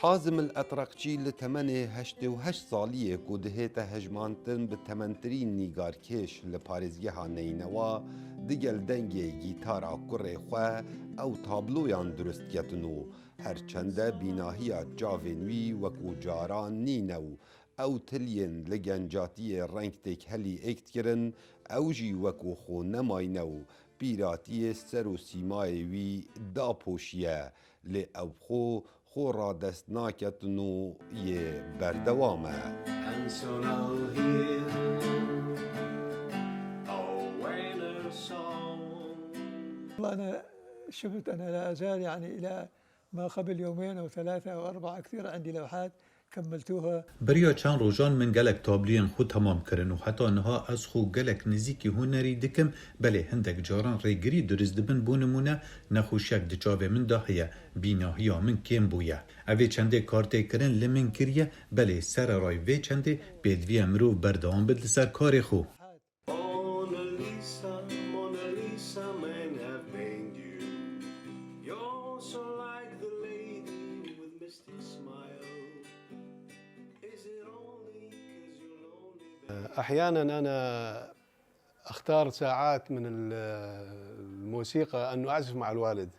حازم الأطرقچی لتمنه 88 سالیه که دهیت هجمانتن به تمنترین نیگارکش لپارزگه نینوا دگل دنگی گیتارا کره خواه او تابلویان درست کتنو هرچنده بیناهی جاوینوی وکو جاران نینو او تلین لگنجاتی رنگ تک هلی اکت کرن او جی وکو خو نماینو پیراتی سر و سیمای وی دا پوشیه لی او خو را دست ناکتنو یه بردوامه والله أنا شفت أنا لا أزال يعني إلى ما قبل يومين أو ثلاثة أو أربعة كثير عندي لوحات كملتوها. بریا چند روزان من گلک تابلوین خود تمام کرن و حتی انها از خو گلک نزیکی هنری دکم بله هندک جاران ریگری درز دبن بونمونه نخوشک دچاوه من داهیه بیناهیا من کم بویه اوه چنده کارته کرن لمن کریه بله سر رای وی چنده بیدوی امرو بردام بدل سر کار خو أحيانا أنا أختار ساعات من الموسيقى أنه أعزف مع الوالد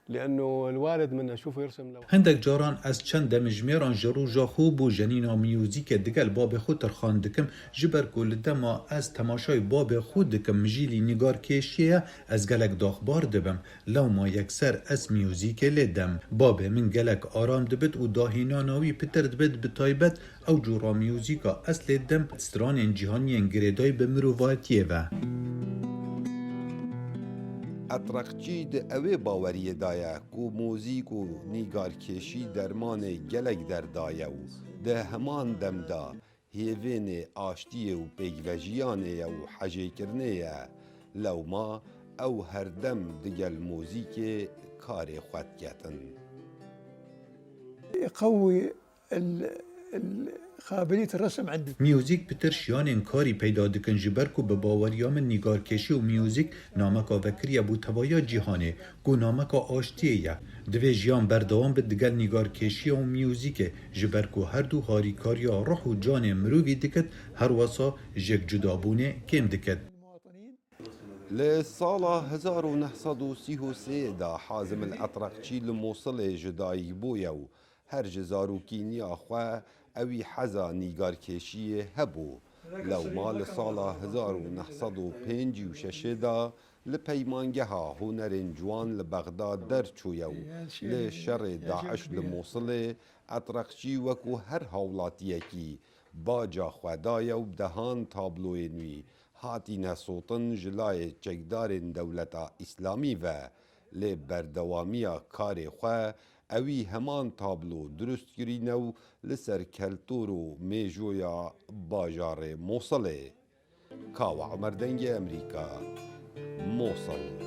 لأنه الوالد من أشوفه يرسم لوحات. هندک جاران از چند مجمران جرو جا خوب و جنینا میوزیک دگل باب خود ترخان دکم جبر کل دما از تماشای باب خود دکم مجیلی نگار کشیه از گلک داخبار دبم لو ما یکسر از میوزیک لیدم باب من گلک آرام دبد و داهیناناوی پتر دبد بتایبت او جورا میوزیکا اصل دم ستران جهانی انگریدای به مروواتیه و ئەترەقچی ئەوێ باوەریە دایە و مۆزیک و نیگارکێشی دەرمانێ گەلێک دەردایە و دە هەمان دەمدا هێڤێنێ ئاشتیە و پێیڤەژیانەیە و حەژێکردنەیە لەوما ئەو هەردەم دگەل مۆزیکێ کارێ خوێتکەتن. يقوي قابلیت الرسم عندي. میوزیک پتر شیان انکاری پیدا دکن جبر کو به باوریام نیگارکشی و میوزیک نامکا وکریه بو توایا جیهانه گو نامکا آشتیه دوی جیان بردوام به دگل نیگارکشی و میوزیک جبر کو هر دو هاریکاریا روح و جان مرووی دکت هر واسا جک جدابونه کم دکت. لسالا 1933 دا حازم الأطرقچی لموصل جدایی بویه و هر جزاروکینی آخواه اوی حزا نیگارکشی هبو لو ما لسالا 1956 دا لپیمانگه ها هنرین جوان لبغداد در چویو لشر داعش لموصل اطرقچی وکو هر هولاتیه کی باجا خودایو بدهان تابلوی نوی هاتی نسوطن جلای چکدار دولتا اسلامی و لبردوامیا کار خواه اوی همان تابلو درست کرینو لسر کلتور و میجویا باجار موصله. کاو عمر دنگ امریکا موصل.